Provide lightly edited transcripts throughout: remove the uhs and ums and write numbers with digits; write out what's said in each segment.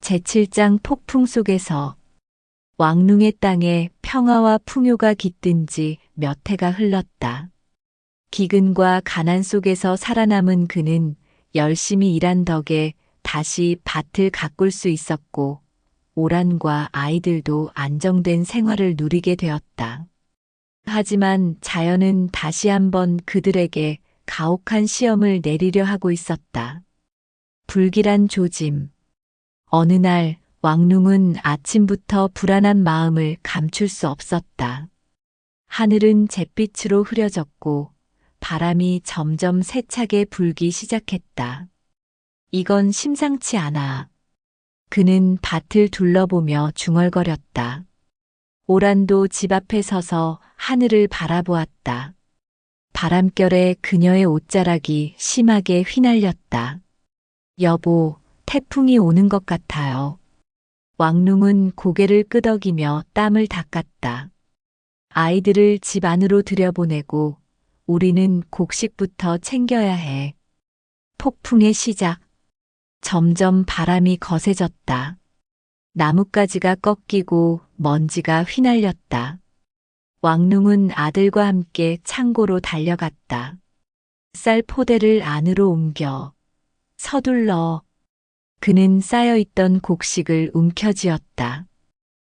제7장 폭풍 속에서 왕릉의 땅에 평화와 풍요가 깃든 지 몇 해가 흘렀다. 기근과 가난 속에서 살아남은 그는 열심히 일한 덕에 다시 밭을 가꿀 수 있었고 오란과 아이들도 안정된 생활을 누리게 되었다. 하지만 자연은 다시 한번 그들에게 가혹한 시험을 내리려 하고 있었다. 불길한 조짐. 어느 날 왕릉은 아침부터 불안한 마음을 감출 수 없었다. 하늘은 잿빛으로 흐려졌고 바람이 점점 세차게 불기 시작했다. 이건 심상치 않아. 그는 밭을 둘러보며 중얼거렸다. 오란도 집 앞에 서서 하늘을 바라보았다. 바람결에 그녀의 옷자락이 심하게 휘날렸다. 여보, 태풍이 오는 것 같아요. 왕릉은 고개를 끄덕이며 땀을 닦았다. 아이들을 집 안으로 들여보내고 우리는 곡식부터 챙겨야 해. 폭풍의 시작. 점점 바람이 거세졌다. 나뭇가지가 꺾이고 먼지가 휘날렸다. 왕릉은 아들과 함께 창고로 달려갔다. 쌀 포대를 안으로 옮겨 서둘러. 그는 쌓여있던 곡식을 움켜쥐었다.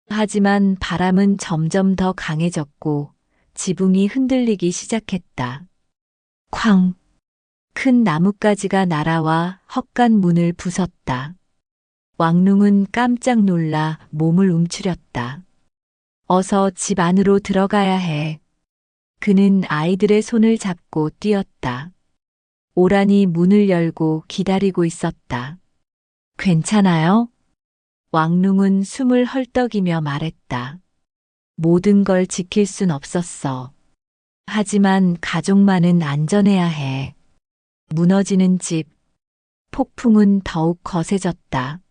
하지만 바람은 점점 더 강해졌고 지붕이 흔들리기 시작했다. 쾅! 큰 나뭇가지가 날아와 헛간 문을 부쉈다. 왕릉은 깜짝 놀라 몸을 움츠렸다. 어서 집 안으로 들어가야 해. 그는 아이들의 손을 잡고 뛰었다. 오란이 문을 열고 기다리고 있었다. 괜찮아요? 왕릉은 숨을 헐떡이며 말했다. 모든 걸 지킬 순 없었어. 하지만 가족만은 안전해야 해. 무너지는 집. 폭풍은 더욱 거세졌다.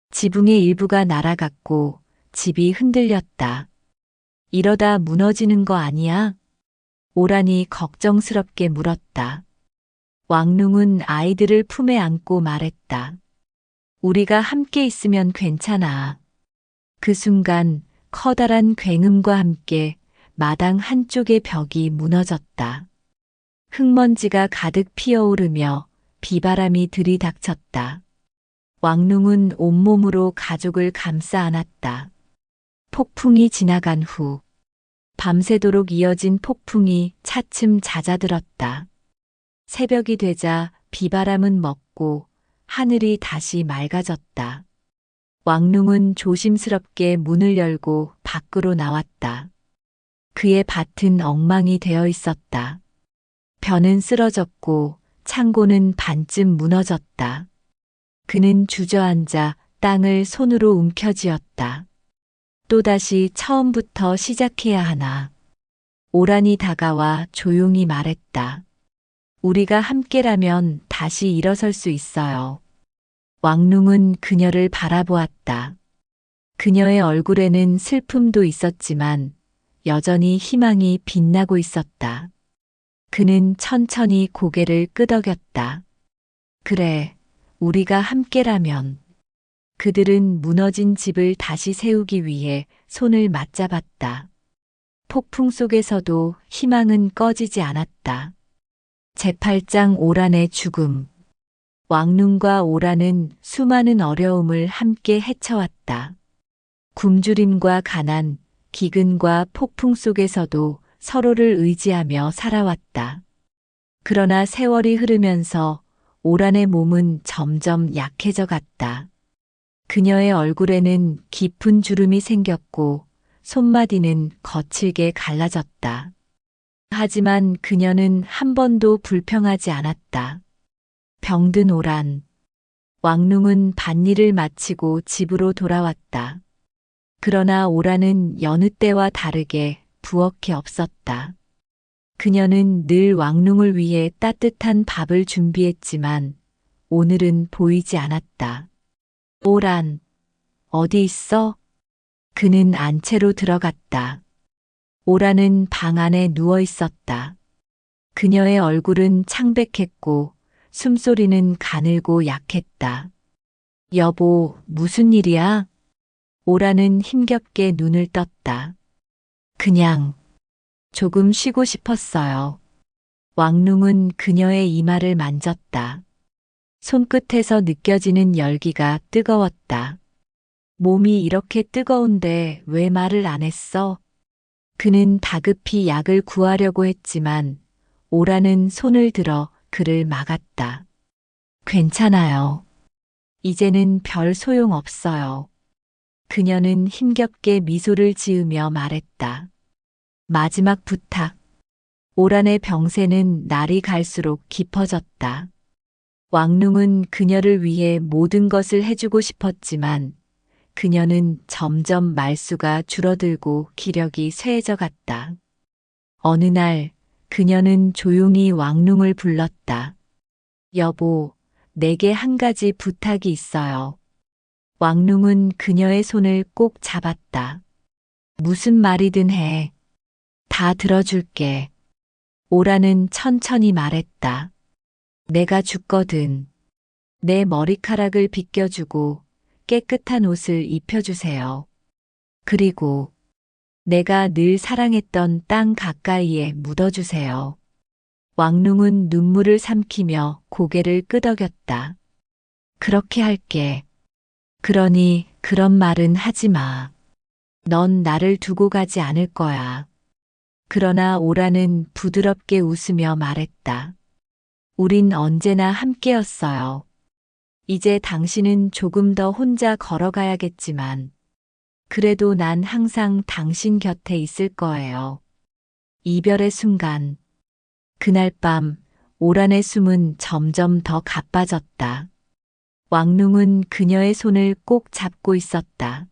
지붕의 일부가 날아갔고 집이 흔들렸다. 이러다 무너지는 거 아니야? 오란이 걱정스럽게 물었다. 왕릉은 아이들을 품에 안고 말했다. 우리가 함께 있으면 괜찮아. 그 순간 커다란 굉음과 함께 마당 한쪽의 벽이 무너졌다. 흙먼지가 가득 피어오르며 비바람이 들이닥쳤다. 왕릉은 온몸으로 가족을 감싸 안았다. 폭풍이 지나간 후 밤새도록 이어진 폭풍이 차츰 잦아들었다. 새벽이 되자 비바람은 멎고 하늘이 다시 맑아졌다. 왕릉은 조심스럽게 문을 열고 밖으로 나왔다. 그의 밭은 엉망이 되어 있었다. 벼는 쓰러졌고 창고는 반쯤 무너졌다. 그는 주저앉아 땅을 손으로 움켜쥐었다. 또다시 처음부터 시작해야 하나. 오란이 다가와 조용히 말했다. 우리가 함께라면 다시 일어설 수 있어요. 왕릉은 그녀를 바라보았다. 그녀의 얼굴에는 슬픔도 있었지만 여전히 희망이 빛나고 있었다. 그는 천천히 고개를 끄덕였다. 그래, 우리가 함께라면. 그들은 무너진 집을 다시 세우기 위해 손을 맞잡았다. 폭풍 속에서도 희망은 꺼지지 않았다. 제8장 오란의 죽음. 왕릉과 오란은 수많은 어려움을 함께 헤쳐왔다. 굶주림과 가난, 기근과 폭풍 속에서도 서로를 의지하며 살아왔다. 그러나 세월이 흐르면서 오란의 몸은 점점 약해져 갔다. 그녀의 얼굴에는 깊은 주름이 생겼고 손마디는 거칠게 갈라졌다. 하지만 그녀는 한 번도 불평하지 않았다. 병든 오란. 왕릉은 밭일을 마치고 집으로 돌아왔다. 그러나 오란은 여느 때와 다르게 부엌에 없었다. 그녀는 늘 왕릉을 위해 따뜻한 밥을 준비했지만 오늘은 보이지 않았다. 오란, 어디 있어? 그는 안채로 들어갔다. 오란은 방 안에 누워 있었다. 그녀의 얼굴은 창백했고 숨소리는 가늘고 약했다. 여보, 무슨 일이야? 오라는 힘겹게 눈을 떴다. 그냥 조금 쉬고 싶었어요. 왕룽은 그녀의 이마를 만졌다. 손끝에서 느껴지는 열기가 뜨거웠다. 몸이 이렇게 뜨거운데 왜 말을 안 했어? 그는 다급히 약을 구하려고 했지만 오라는 손을 들어 그를 막았다. 괜찮아요. 이제는 별 소용 없어요. 그녀는 힘겹게 미소를 지으며 말했다. 마지막 부탁. 오란의 병세는 날이 갈수록 깊어졌다. 왕룽은 그녀를 위해 모든 것을 해주고 싶었지만 그녀는 점점 말수가 줄어들고 기력이 쇠해져 갔다. 어느 날 그녀는 조용히 왕룽을 불렀다. 여보, 내게 한 가지 부탁이 있어요. 왕룽은 그녀의 손을 꼭 잡았다. 무슨 말이든 해. 다 들어줄게. 오라는 천천히 말했다. 내가 죽거든. 내 머리카락을 빗겨주고 깨끗한 옷을 입혀주세요. 그리고 내가 늘 사랑했던 땅 가까이에 묻어주세요. 왕룽은 눈물을 삼키며 고개를 끄덕였다. 그렇게 할게. 그러니 그런 말은 하지 마. 넌 나를 두고 가지 않을 거야. 그러나 오라는 부드럽게 웃으며 말했다. 우린 언제나 함께였어요. 이제 당신은 조금 더 혼자 걸어가야겠지만, 그래도 난 항상 당신 곁에 있을 거예요. 이별의 순간, 그날 밤, 오란의 숨은 점점 더 가빠졌다. 왕룽은 그녀의 손을 꼭 잡고 있었다.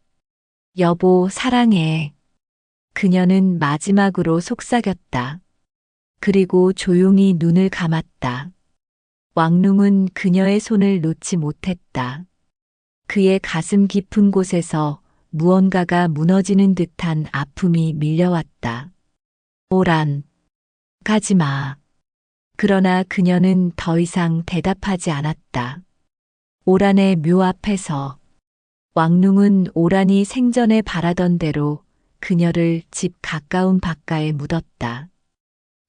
여보, 사랑해. 그녀는 마지막으로 속삭였다. 그리고 조용히 눈을 감았다. 왕룽은 그녀의 손을 놓지 못했다. 그의 가슴 깊은 곳에서 무언가가 무너지는 듯한 아픔이 밀려왔다. 오란, 가지 마. 그러나 그녀는 더 이상 대답하지 않았다. 오란의 묘 앞에서 왕룽은 오란이 생전에 바라던 대로 그녀를 집 가까운 바가에 묻었다.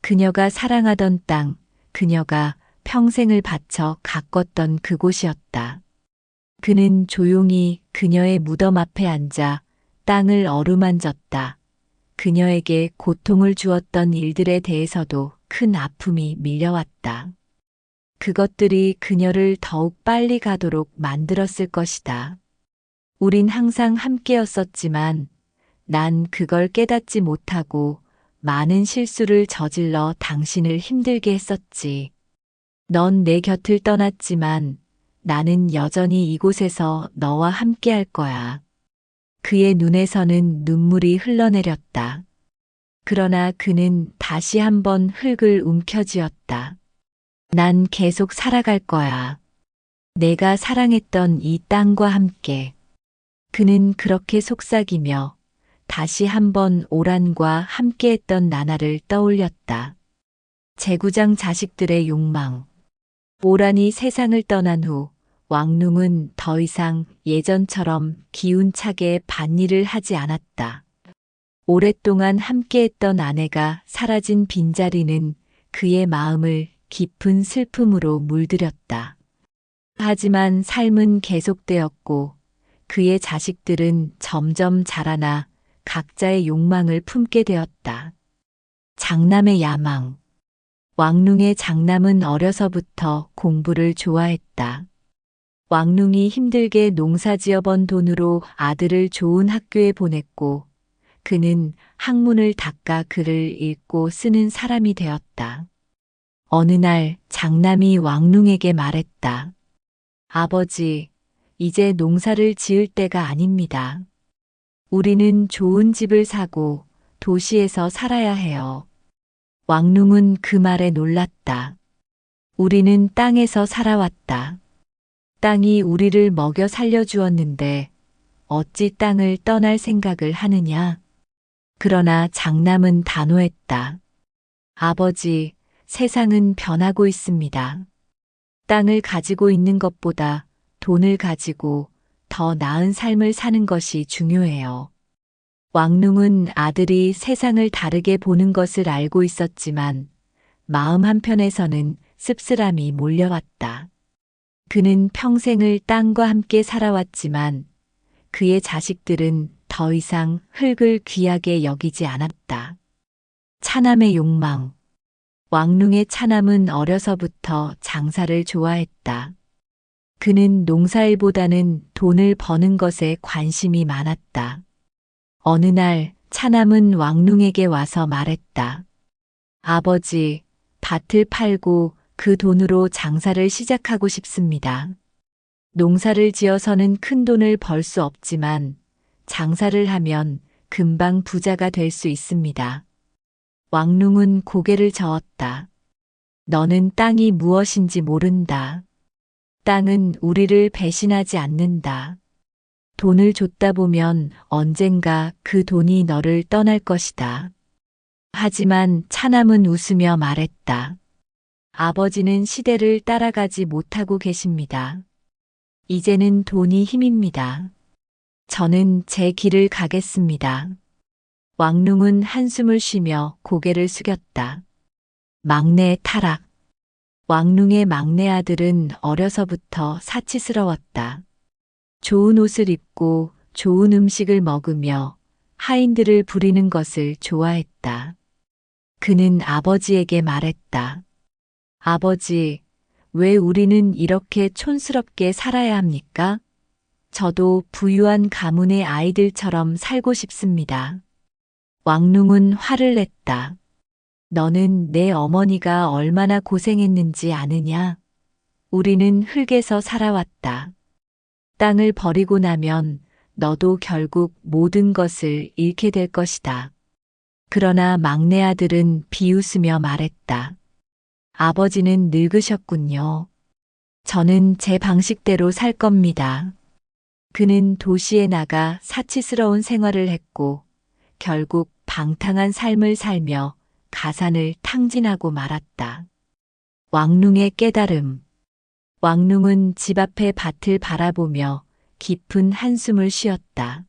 그녀가 사랑하던 땅, 그녀가 평생을 바쳐 가꿨던 그곳이었다. 그는 조용히 그녀의 무덤 앞에 앉아 땅을 어루만졌다. 그녀에게 고통을 주었던 일들에 대해서도 큰 아픔이 밀려왔다. 그것들이 그녀를 더욱 빨리 가도록 만들었을 것이다. 우린 항상 함께였었지만 난 그걸 깨닫지 못하고 많은 실수를 저질러 당신을 힘들게 했었지. 넌 내 곁을 떠났지만 나는 여전히 이곳에서 너와 함께 할 거야. 그의 눈에서는 눈물이 흘러내렸다. 그러나 그는 다시 한번 흙을 움켜쥐었다. 난 계속 살아갈 거야. 내가 사랑했던 이 땅과 함께. 그는 그렇게 속삭이며 다시 한번 오란과 함께했던 나날을 떠올렸다. 제구장 자식들의 욕망. 오란이 세상을 떠난 후 왕룽은 더 이상 예전처럼 기운차게 밭일을 하지 않았다. 오랫동안 함께했던 아내가 사라진 빈자리는 그의 마음을 깊은 슬픔으로 물들였다. 하지만 삶은 계속되었고 그의 자식들은 점점 자라나 각자의 욕망을 품게 되었다. 장남의 야망. 왕룽의 장남은 어려서부터 공부를 좋아했다. 왕룽이 힘들게 농사지어 번 돈으로 아들을 좋은 학교에 보냈고 그는 학문을 닦아 글을 읽고 쓰는 사람이 되었다. 어느 날 장남이 왕룽에게 말했다. 아버지, 이제 농사를 지을 때가 아닙니다. 우리는 좋은 집을 사고 도시에서 살아야 해요. 왕룽은 그 말에 놀랐다. 우리는 땅에서 살아왔다. 땅이 우리를 먹여 살려주었는데 어찌 땅을 떠날 생각을 하느냐? 그러나 장남은 단호했다. 아버지, 세상은 변하고 있습니다. 땅을 가지고 있는 것보다 돈을 가지고 더 나은 삶을 사는 것이 중요해요. 왕눈은 아들이 세상을 다르게 보는 것을 알고 있었지만 마음 한편에서는 씁쓸함이 몰려왔다. 그는 평생을 땅과 함께 살아왔지만 그의 자식들은 더 이상 흙을 귀하게 여기지 않았다. 차남의 욕망. 왕눈의 차남은 어려서부터 장사를 좋아했다. 그는 농사일보다는 돈을 버는 것에 관심이 많았다. 어느 날 차남은 왕눈에게 와서 말했다. 아버지, 밭을 팔고 그 돈으로 장사를 시작하고 싶습니다. 농사를 지어서는 큰 돈을 벌 수 없지만 장사를 하면 금방 부자가 될 수 있습니다. 왕눈은 고개를 저었다. 너는 땅이 무엇인지 모른다. 땅은 우리를 배신하지 않는다. 돈을 줬다 보면 언젠가 그 돈이 너를 떠날 것이다. 하지만 차남은 웃으며 말했다. 아버지는 시대를 따라가지 못하고 계십니다. 이제는 돈이 힘입니다. 저는 제 길을 가겠습니다. 왕눈은 한숨을 쉬며 고개를 숙였다. 막내의 타락. 왕눈의 막내 아들은 어려서부터 사치스러웠다. 좋은 옷을 입고 좋은 음식을 먹으며 하인들을 부리는 것을 좋아했다. 그는 아버지에게 말했다. 아버지, 왜 우리는 이렇게 촌스럽게 살아야 합니까? 저도 부유한 가문의 아이들처럼 살고 싶습니다. 왕눈은 화를 냈다. 너는 내 어머니가 얼마나 고생했는지 아느냐? 우리는 흙에서 살아왔다. 땅을 버리고 나면 너도 결국 모든 것을 잃게 될 것이다. 그러나 막내 아들은 비웃으며 말했다. 아버지는 늙으셨군요. 저는 제 방식대로 살 겁니다. 그는 도시에 나가 사치스러운 생활을 했고 결국 방탕한 삶을 살며 가산을 탕진하고 말았다. 왕눈의 깨달음. 왕눈은 집 앞의 밭을 바라보며 깊은 한숨을 쉬었다.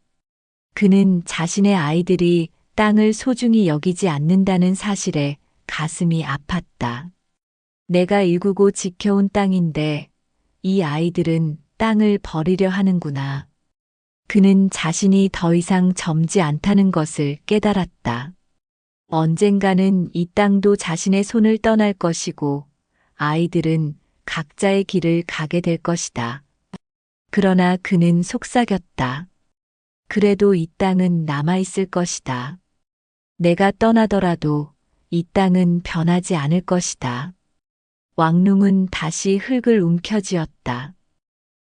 그는 자신의 아이들이 땅을 소중히 여기지 않는다는 사실에 가슴이 아팠다. 내가 일구고 지켜온 땅인데 이 아이들은 땅을 버리려 하는구나. 그는 자신이 더 이상 젊지 않다는 것을 깨달았다. 언젠가는 이 땅도 자신의 손을 떠날 것이고 아이들은 각자의 길을 가게 될 것이다. 그러나 그는 속삭였다. 그래도 이 땅은 남아있을 것이다. 내가 떠나더라도 이 땅은 변하지 않을 것이다. 왕눈은 다시 흙을 움켜쥐었다.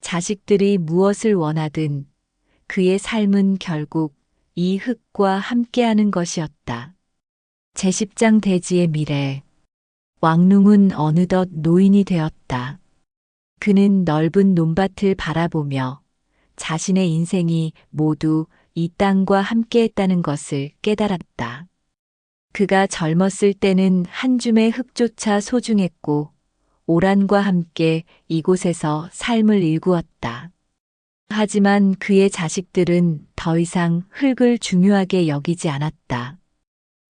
자식들이 무엇을 원하든 그의 삶은 결국 이 흙과 함께하는 것이었다. 제10장 대지의 미래. 왕눈은 어느덧 노인이 되었다. 그는 넓은 논밭을 바라보며 자신의 인생이 모두 이 땅과 함께했다는 것을 깨달았다. 그가 젊었을 때는 한 줌의 흙조차 소중했고 오란과 함께 이곳에서 삶을 일구었다. 하지만 그의 자식들은 더 이상 흙을 중요하게 여기지 않았다.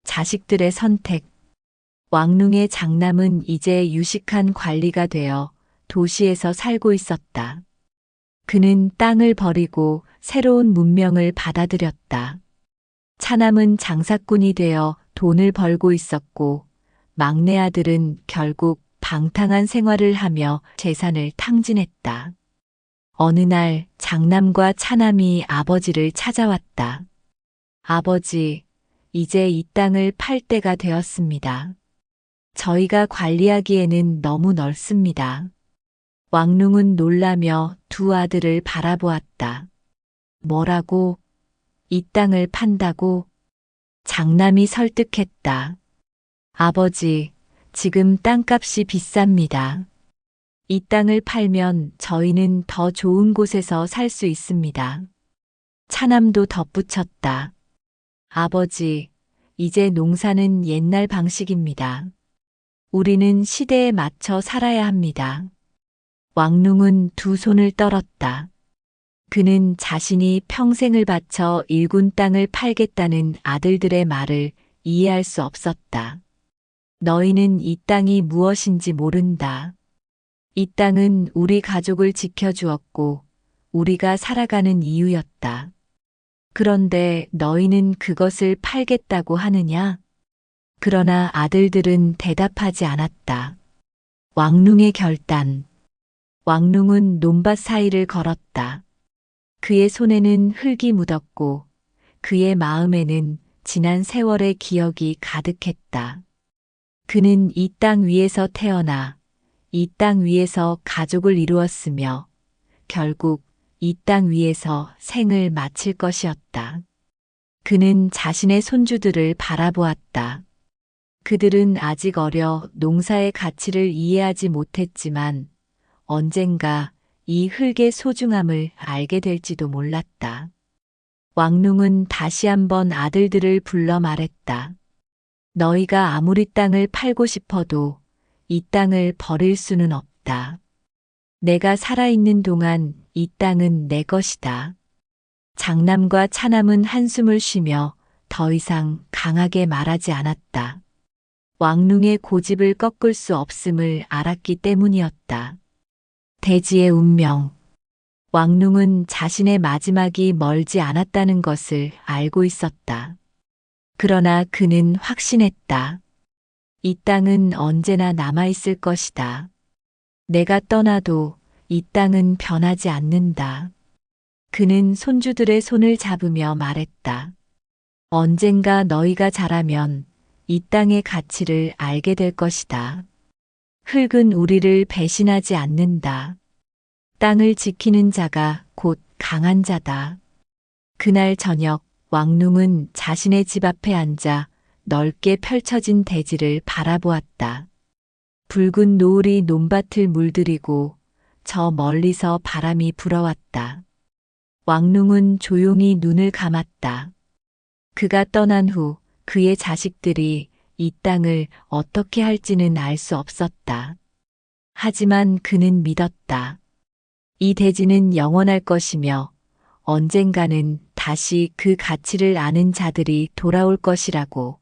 자식들의 선택. 왕눈의 장남은 이제 유식한 관리가 되어 도시에서 살고 있었다. 그는 땅을 버리고 새로운 문명을 받아들였다. 차남은 장사꾼이 되어 돈을 벌고 있었고 막내 아들은 결국 방탕한 생활을 하며 재산을 탕진했다. 어느 날 장남과 차남이 아버지를 찾아왔다. 아버지, 이제 이 땅을 팔 때가 되었습니다. 저희가 관리하기에는 너무 넓습니다. 왕눈은 놀라며 두 아들을 바라보았다. 뭐라고? 이 땅을 판다고? 장남이 설득했다. 아버지, 지금 땅값이 비쌉니다. 이 땅을 팔면 저희는 더 좋은 곳에서 살 수 있습니다. 차남도 덧붙였다. 아버지, 이제 농사는 옛날 방식입니다. 우리는 시대에 맞춰 살아야 합니다. 왕눈은 두 손을 떨었다. 그는 자신이 평생을 바쳐 일군 땅을 팔겠다는 아들들의 말을 이해할 수 없었다. 너희는 이 땅이 무엇인지 모른다. 이 땅은 우리 가족을 지켜주었고 우리가 살아가는 이유였다. 그런데 너희는 그것을 팔겠다고 하느냐? 그러나 아들들은 대답하지 않았다. 왕룽의 결단. 왕룽은 논밭 사이를 걸었다. 그의 손에는 흙이 묻었고 그의 마음에는 지난 세월의 기억이 가득했다. 그는 이 땅 위에서 태어나 이 땅 위에서 가족을 이루었으며 결국 이 땅 위에서 생을 마칠 것이었다. 그는 자신의 손주들을 바라보았다. 그들은 아직 어려 농사의 가치를 이해하지 못했지만 언젠가 이 흙의 소중함을 알게 될지도 몰랐다. 왕룽은 다시 한번 아들들을 불러 말했다. 너희가 아무리 땅을 팔고 싶어도 이 땅을 버릴 수는 없다. 내가 살아있는 동안 이 땅은 내 것이다. 장남과 차남은 한숨을 쉬며 더 이상 강하게 말하지 않았다. 왕룽의 고집을 꺾을 수 없음을 알았기 때문이었다. 대지의 운명. 왕룽은 자신의 마지막이 멀지 않았다는 것을 알고 있었다. 그러나 그는 확신했다. 이 땅은 언제나 남아있을 것이다. 내가 떠나도 이 땅은 변하지 않는다. 그는 손주들의 손을 잡으며 말했다. 언젠가 너희가 자라면 이 땅의 가치를 알게 될 것이다. 흙은 우리를 배신하지 않는다. 땅을 지키는 자가 곧 강한 자다. 그날 저녁 왕룽은 자신의 집 앞에 앉아 넓게 펼쳐진 대지를 바라보았다. 붉은 노을이 논밭을 물들이고 저 멀리서 바람이 불어왔다. 왕룽은 조용히 눈을 감았다. 그가 떠난 후 그의 자식들이 이 땅을 어떻게 할지는 알 수 없었다. 하지만 그는 믿었다. 이 대지는 영원할 것이며 언젠가는 다시 그 가치를 아는 자들이 돌아올 것이라고.